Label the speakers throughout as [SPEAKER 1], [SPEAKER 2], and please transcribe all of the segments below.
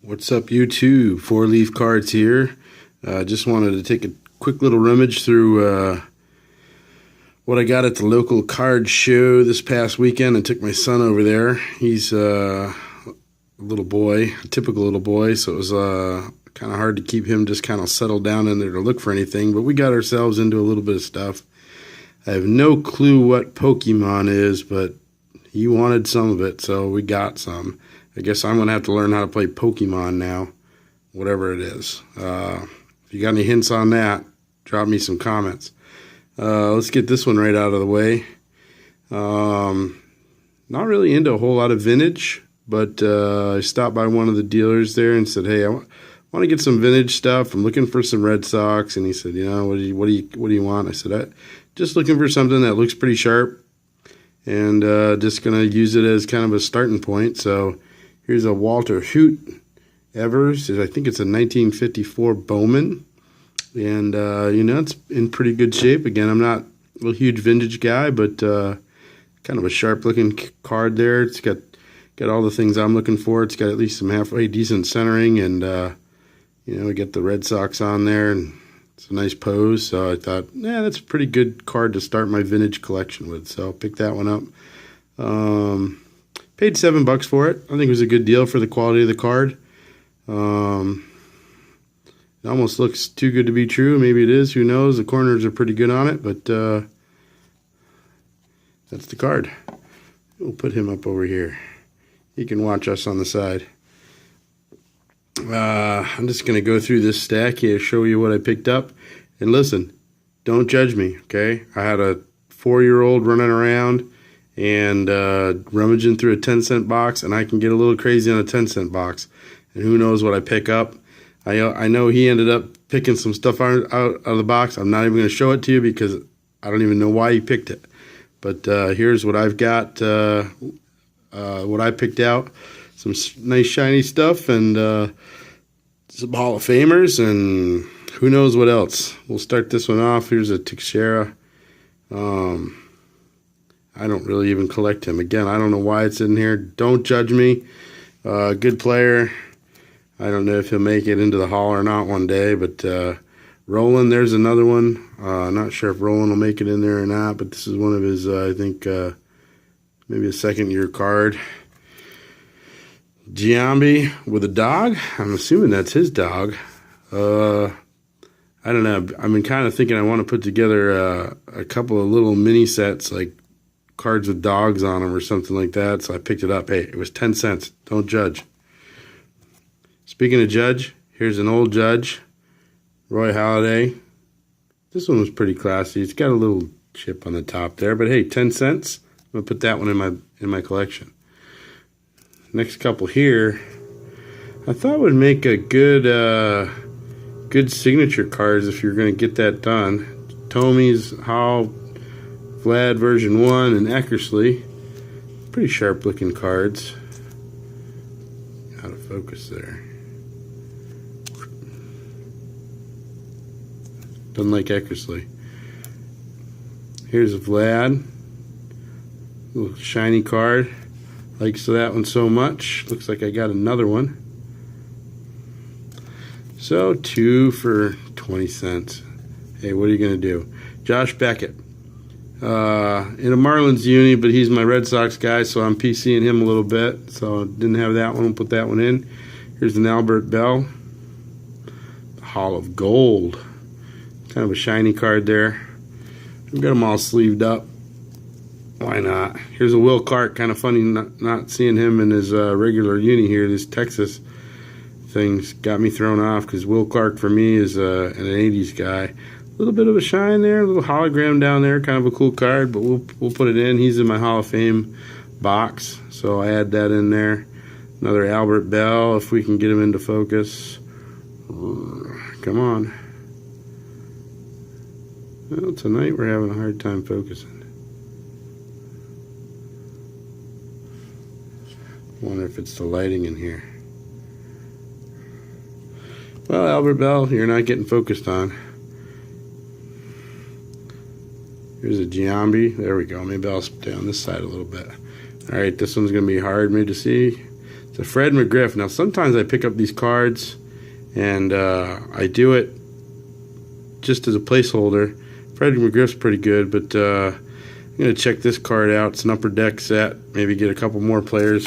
[SPEAKER 1] What's up, YouTube? Four Leaf Cards here. Just wanted to take a quick little rummage through what I got at the local card show this past weekend. I took my son over there. He's a little boy, a typical little boy, so it was kind of hard to keep him just kind of settled down in there to look for anything, but we got ourselves into a little bit of stuff. I have no clue what Pokemon is, but he wanted some of it, so we got some. I guess I'm going to have to learn how to play Pokemon now, whatever it is. If you got any hints on that, drop me some comments. Let's get this one right out of the way. Not really into a whole lot of vintage, but I stopped by one of the dealers there and said, hey, I want to get some vintage stuff. I'm looking for some Red Sox. And he said, you know, what do you want? I said, just looking for something that looks pretty sharp, and just going to use it as kind of a starting point. So here's a Walter Hoot Evers. I think it's a 1954 Bowman. And, you know, it's in pretty good shape. Again, I'm not a huge vintage guy, but kind of a sharp-looking card there. It's got all the things I'm looking for. It's got at least some halfway decent centering, and, you know, we get the Red Sox on there, and it's a nice pose. So I thought, yeah, that's a pretty good card to start my vintage collection with. So I'll pick that one up. Paid $7 for it. I think it was a good deal for the quality of the card. It almost looks too good to be true. Maybe it is. Who knows? The corners are pretty good on it, but that's the card. We'll put him up over here. He can watch us on the side. I'm just going to go through this stack here, show you what I picked up. And listen, don't judge me, okay? I had a 4-year-old running around and rummaging through a 10-cent box, and I can get a little crazy on a 10-cent box. And who knows what I pick up. I know he ended up picking some stuff out of the box. I'm not even going to show it to you because I don't even know why he picked it. But here's what I've got, what I picked out. Some nice shiny stuff and some Hall of Famers and who knows what else. We'll start this one off. Here's a Teixeira. I don't really even collect him. Again, I don't know why it's in here. Don't judge me. Good player. I don't know if he'll make it into the Hall or not one day, but Roland, there's another one. Not sure if Roland will make it in there or not, but this is one of his, I think, maybe a second-year card. Giambi with a dog. I'm assuming that's his dog. I don't know. I've been kind of thinking I want to put together a couple of little mini sets, like cards with dogs on them or something like that, so I picked it up. Hey, it was 10 cents. Don't judge. Speaking of judge, here's an old judge, Roy Halladay. This one was pretty classy. It's got a little chip on the top there, but hey, 10 cents. I'm gonna put that one in my collection. Next couple here, I thought would make a good signature cards if you're gonna get that done. Tomey's Hall, Vlad version 1, and Eckersley. Pretty sharp looking cards. Out of focus there. Doesn't like Eckersley. Here's a Vlad. Little shiny card. Likes that one so much. Looks like I got another one. So 2 for 20 cents. Hey, what are you going to do? Josh Beckett. In a Marlins uni, but he's my Red Sox guy, so I'm PCing him a little bit. So didn't have that one. We'll put that one in. Here's an Albert Bell. The Hall of Gold. Kind of a shiny card there. We've got them all sleeved up. Why not? Here's a Will Clark. Kind of funny not seeing him in his regular uni here. This Texas thing's got me thrown off because Will Clark for me is an 80s guy. A little bit of a shine there, a little hologram down there. Kind of a cool card, but we'll put it in. He's in my Hall of Fame box, so I add that in there. Another Albert Bell, if we can get him into focus. Come on. Well, tonight we're having a hard time focusing. Wonder if it's the lighting in here. Well, Albert Bell, you're not getting focused on. Here's a Giambi. There we go. Maybe I'll stay on this side a little bit. All right, this one's going to be hard maybe to see. It's a Fred McGriff. Now, sometimes I pick up these cards, and I do it just as a placeholder. Fred McGriff's pretty good, but I'm going to check this card out. It's an upper deck set. Maybe get a couple more players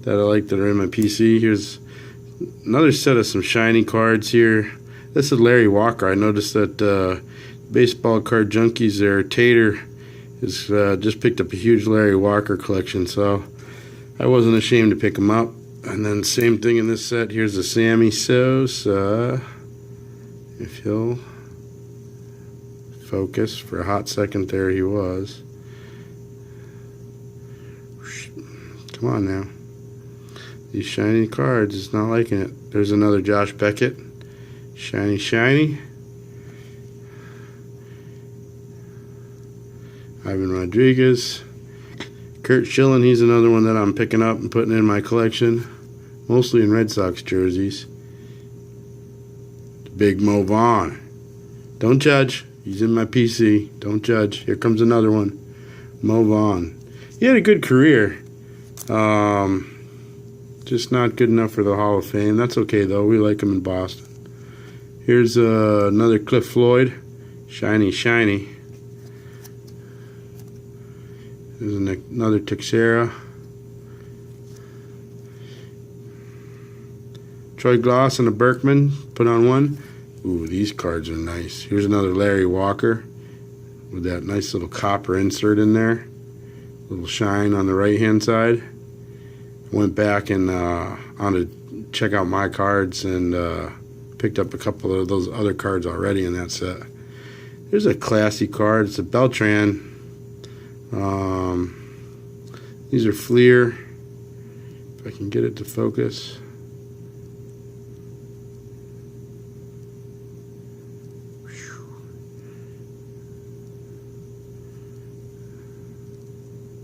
[SPEAKER 1] that I like that are in my PC. Here's another set of some shiny cards here. This is Larry Walker. I noticed that Baseball Card Junkies there, Tater, has just picked up a huge Larry Walker collection, so I wasn't ashamed to pick him up. And then same thing in this set. Here's the Sammy Sosa. If he'll focus for a hot second there, he was. Come on now. These shiny cards, it's not liking it. There's another Josh Beckett. Shiny, shiny. Ivan Rodriguez. Kurt Schilling, he's another one that I'm picking up and putting in my collection. Mostly in Red Sox jerseys. Big Mo Vaughn. Don't judge. He's in my PC. Don't judge. Here comes another one. Mo Vaughn. He had a good career. Just not good enough for the Hall of Fame. That's okay, though. We like him in Boston. Here's another Cliff Floyd. Shiny, shiny. There's another Teixeira. Troy Gloss and a Berkman. Put on one. Ooh, these cards are nice. Here's another Larry Walker with that nice little copper insert in there. Little shine on the right-hand side. Went back and on to check out my cards and picked up a couple of those other cards already in that set. Here's a classy card. It's a Beltran. These are Fleer. If I can get it to focus.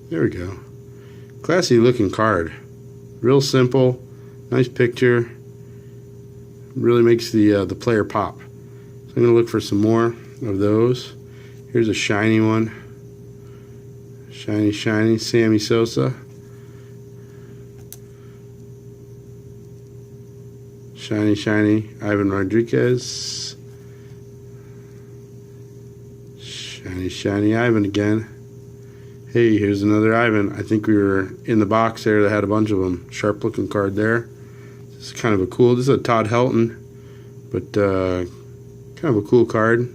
[SPEAKER 1] There we go. Classy looking card. Real simple. Nice picture. Really makes the player pop. So I'm going to look for some more of those. Here's a shiny one. Shiny, shiny. Sammy Sosa. Shiny, shiny. Ivan Rodriguez. Shiny, shiny. Ivan again. Hey, here's another Ivan. I think we were in the box there that had a bunch of them. Sharp looking card there. This is kind of a cool, this is a Todd Helton, but kind of a cool card.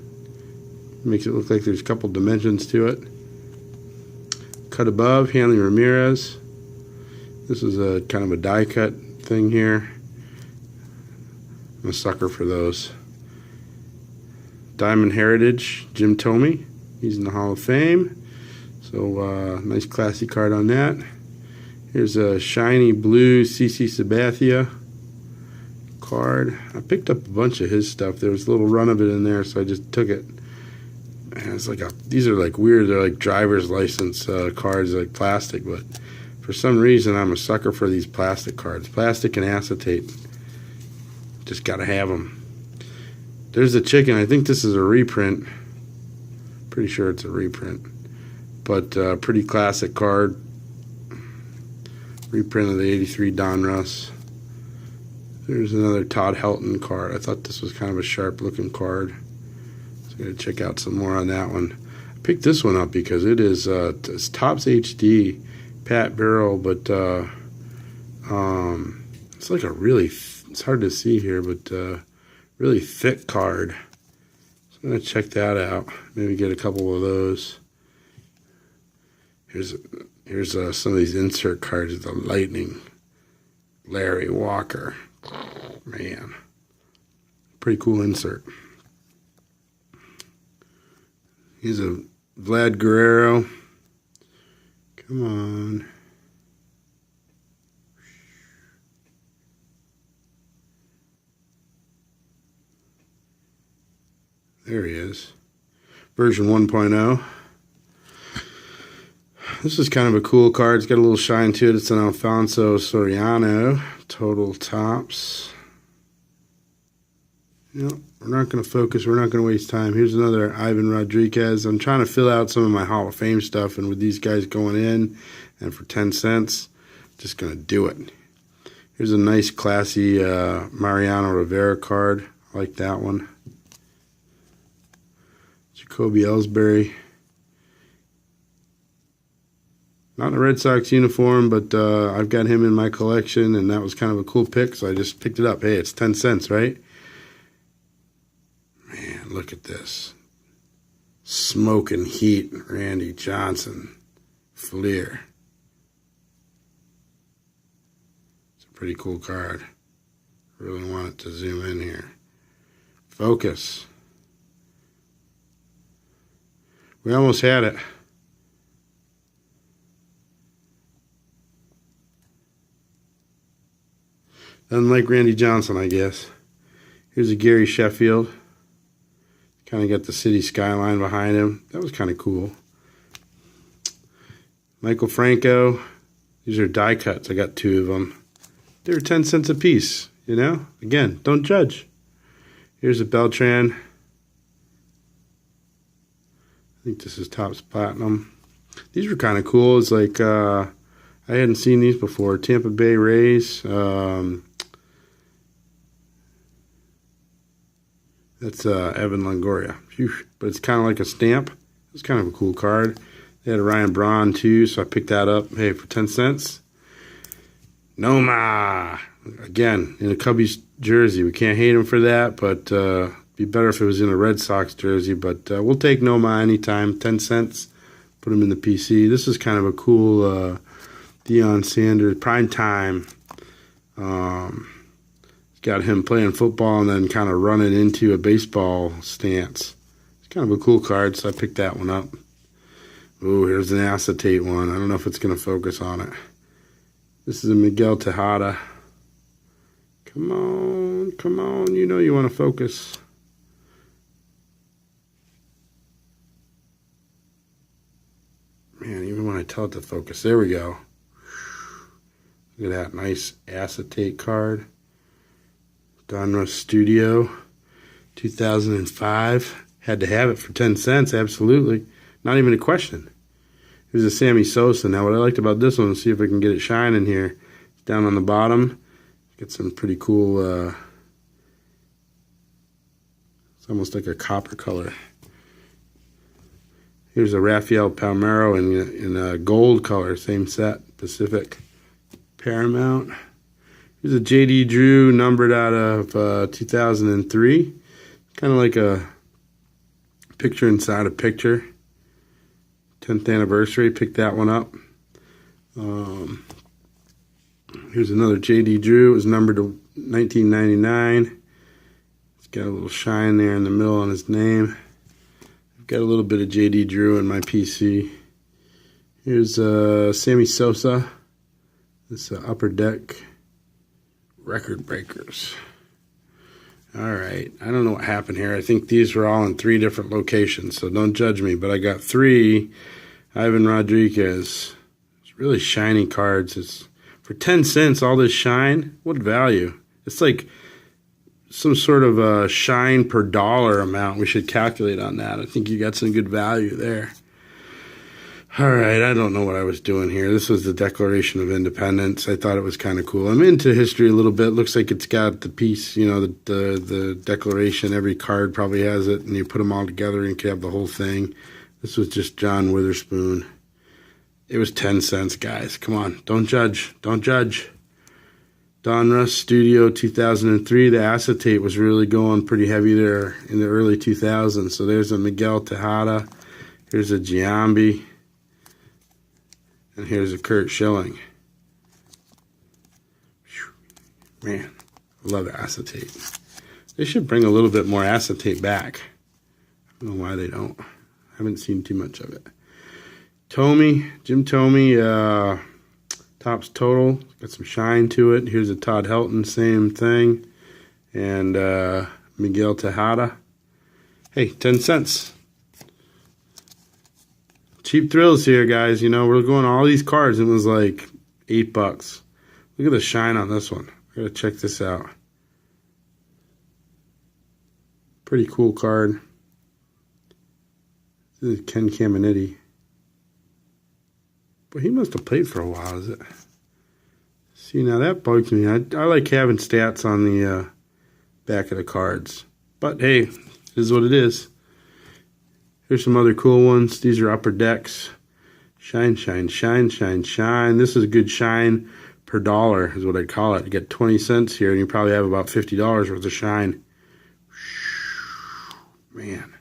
[SPEAKER 1] Makes it look like there's a couple dimensions to it. Cut above, Hanley Ramirez. This is a kind of a die cut thing here. I'm a sucker for those. Diamond Heritage, Jim Thome. He's in the Hall of Fame. So, nice classy card on that. Here's a shiny blue CC Sabathia card. I picked up a bunch of his stuff. There was a little run of it in there, so I just took it. And it's like these are like weird. They're like driver's license cards, like plastic. But for some reason, I'm a sucker for these plastic cards. Plastic and acetate. Just gotta have them. There's the chicken. I think this is a reprint. Pretty sure it's a reprint. But pretty classic card. Reprint of the 83 Donruss. There's another Todd Helton card. I thought this was kind of a sharp looking card. So I'm going to check out some more on that one. I picked this one up because it is it's Topps HD, Pat Burrell, but it's like a really, it's hard to see here, but really thick card. So I'm going to check that out. Maybe get a couple of those. Here's some of these insert cards. The Lightning, Larry Walker. Man, pretty cool insert. Here's a Vlad Guerrero. Come on. There he is. Version 1.0. This is kind of a cool card. It's got a little shine to it. It's an Alfonso Soriano. Total Topps. You know, we're not going to focus. We're not going to waste time. Here's another Ivan Rodriguez. I'm trying to fill out some of my Hall of Fame stuff, and with these guys going in, and for 10 cents, just going to do it. Here's a nice, classy Mariano Rivera card. I like that one. Jacoby Ellsbury. Not in a Red Sox uniform, but I've got him in my collection, and that was kind of a cool pick, so I just picked it up. Hey, it's 10 cents, right? Man, look at this. Smoking heat, Randy Johnson. Fleer. It's a pretty cool card. Really want it to zoom in here. Focus. We almost had it. Unlike Randy Johnson, I guess. Here's a Gary Sheffield. Kind of got the city skyline behind him. That was kind of cool. Michael Franco. These are die cuts. I got 2 of them. They were 10 cents a piece, you know? Again, don't judge. Here's a Beltran. I think this is Topps Platinum. These were kind of cool. It's like, I hadn't seen these before. Tampa Bay Rays. That's Evan Longoria. Phew. But it's kind of like a stamp. It's kind of a cool card. They had a Ryan Braun too, so I picked that up. Hey, for 10 cents. Noma. Again, in a Cubbies jersey. We can't hate him for that, but be better if it was in a Red Sox jersey. But we'll take Noma anytime. 10 cents. Put him in the PC. This is kind of a cool Deion Sanders prime time. Got him playing football and then kind of running into a baseball stance. It's kind of a cool card, so I picked that one up. Ooh, here's an acetate one. I don't know if it's going to focus on it. This is a Miguel Tejada. Come on, come on. You know you want to focus. Man, even when I tell it to focus. There we go. Look at that nice acetate card. Donruss Studio, 2005. Had to have it for 10 cents, absolutely. Not even a question. Here's a Sammy Sosa. Now, what I liked about this one, let's see if I can get it shining here. It's down on the bottom. Get some pretty cool, it's almost like a copper color. Here's a Rafael Palmeiro in a gold color, same set, Pacific Paramount. Here's a J.D. Drew numbered out of 2003. Kind of like a picture inside a picture. 10th anniversary. Picked that one up. Here's another J.D. Drew. It was numbered to 1999. It's got a little shine there in the middle on his name. I've got a little bit of J.D. Drew in my PC. Here's Sammy Sosa. This Upper Deck Record Breakers. All right. I don't know what happened here. I think these were all in 3 different locations, so don't judge me. But I got 3 Ivan Rodriguez. It's really shiny cards. It's for 10 cents, all this shine. What value? It's like some sort of a shine per dollar amount. We should calculate on that. I think you got some good value there. All right, I don't know what I was doing here. This was the Declaration of Independence. I thought it was kind of cool. I'm into history a little bit. Looks like it's got the piece, you know, the Declaration. Every card probably has it, and you put them all together and you can have the whole thing. This was just John Witherspoon. It was 10 cents, guys. Come on, don't judge. Don't judge. Donruss Studio 2003. The acetate was really going pretty heavy there in the early 2000s. So there's a Miguel Tejada. Here's a Giambi. And here's a Kurt Schilling. Man, I love acetate. They should bring a little bit more acetate back. I don't know why they don't. I haven't seen too much of it. Jim Thome, Topps Total. Got some shine to it. Here's a Todd Helton, same thing. And Miguel Tejada. Hey, 10 cents. Cheap thrills here, guys. You know, we're going all these cards. It was like $8. Look at the shine on this one. I gotta check this out. Pretty cool card. This is Ken Caminiti. But he must have played for a while, is it? Let's See, now that bugs me. I like having stats on the back of the cards. But hey, it is what it is. Here's some other cool ones. These are upper decks. Shine, shine, shine, shine, shine. This is a good shine per dollar is what I'd call it. You get 20 cents here, and you probably have about $50 worth of shine. Man,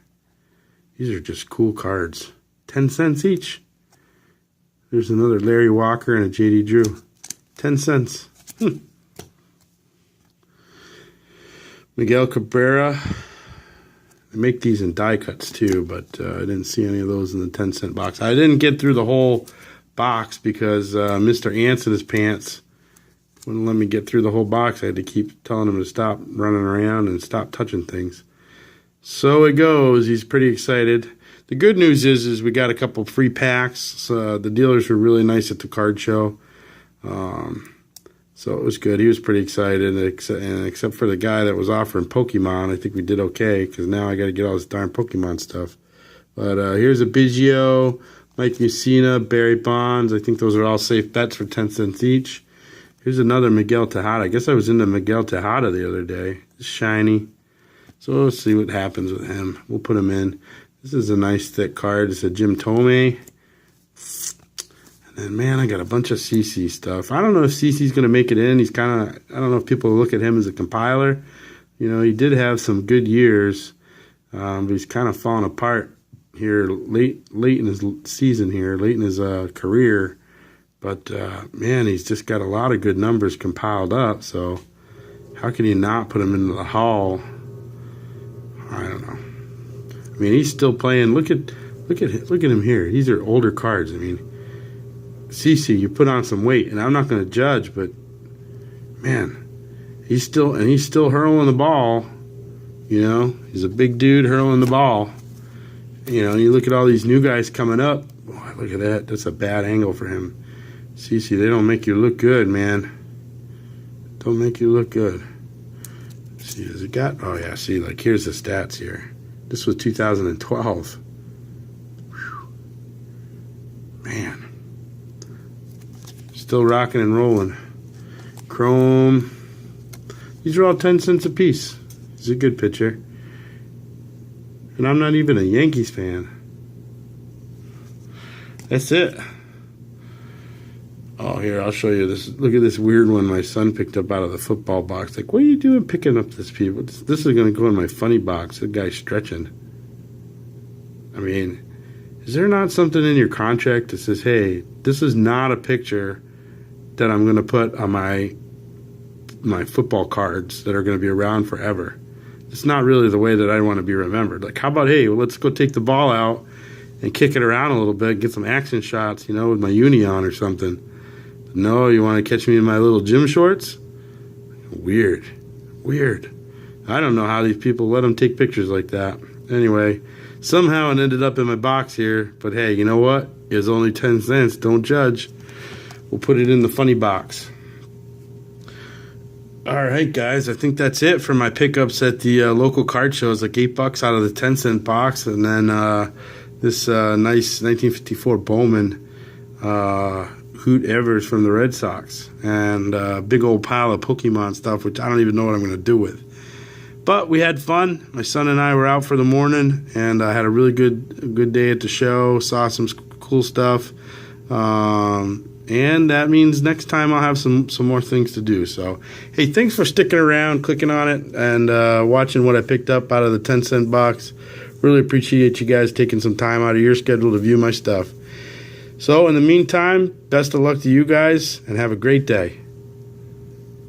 [SPEAKER 1] these are just cool cards. 10 cents each. There's another Larry Walker and a J.D. Drew. 10 cents. Miguel Cabrera. I make these in die cuts too, but I didn't see any of those in the 10-cent box. I didn't get through the whole box because Mr. Ants in his pants wouldn't let me get through the whole box. I had to keep telling him to stop running around and stop touching things. So it goes. He's pretty excited. The good news is we got a couple free packs. So the dealers were really nice at the card show. So it was good. He was pretty excited, except for the guy that was offering Pokemon. I think we did okay because now I got to get all this darn Pokemon stuff. But here's a Biggio, Mike Mussina, Barry Bonds. I think those are all safe bets for 10 cents each. Here's another Miguel Tejada. I guess I was into Miguel Tejada the other day. It's shiny. So let's see what happens with him. We'll put him in. This is a nice thick card. It's a Jim Thome. And man, I got a bunch of CC stuff. I don't know if CC's going to make it in. He's kind of, I don't know if people look at him as a compiler. You know, he did have some good years, but he's kind of fallen apart here late in his season here, late in his career. But man, he's just got a lot of good numbers compiled up. So how can you not put him into the Hall? I don't know. I mean, he's still playing. Look at him here. These are older cards. I mean, CC, you put on some weight, and I'm not going to judge, but man, he's still hurling the ball. You know, he's a big dude hurling the ball. You know, and you look at all these new guys coming up. Boy, look at that. That's a bad angle for him. CC, they don't make you look good, man. Don't make you look good. Let's see, has it got? Oh yeah, see, like here's the stats here. This was 2012. Whew. Man. Still rocking and rolling. Chrome. These are all 10 cents a piece. He's a good pitcher. And I'm not even a Yankees fan. That's it. Oh, here, I'll show you this. Look at this weird one my son picked up out of the football box. Like, what are you doing picking up this people? This is going to go in my funny box. The guy's stretching. I mean, is there not something in your contract that says, hey, this is not a picture that I'm going to put on my football cards that are going to be around forever? It's not really the way that I want to be remembered. Like, how about, hey, well, let's go take the ball out and kick it around a little bit, get some action shots, you know, with my uni on or something. But no, you want to catch me in my little gym shorts? Weird. I don't know how these people let them take pictures like that. Anyway, somehow it ended up in my box here. But hey, you know what? It's only 10 cents. Don't judge. We'll put it in the funny box. All right, guys. I think that's it for my pickups at the local card shows. Like $8 out of the 10-cent box, and then this nice 1954 Bowman Hoot Evers from the Red Sox, and a big old pile of Pokemon stuff, which I don't even know what I'm going to do with. But we had fun. My son and I were out for the morning, and I had a really good day at the show. Saw some cool stuff. And that means next time I'll have some more things to do. So, hey, thanks for sticking around, clicking on it, and watching what I picked up out of the 10-cent box. Really appreciate you guys taking some time out of your schedule to view my stuff. So, in the meantime, best of luck to you guys, and have a great day.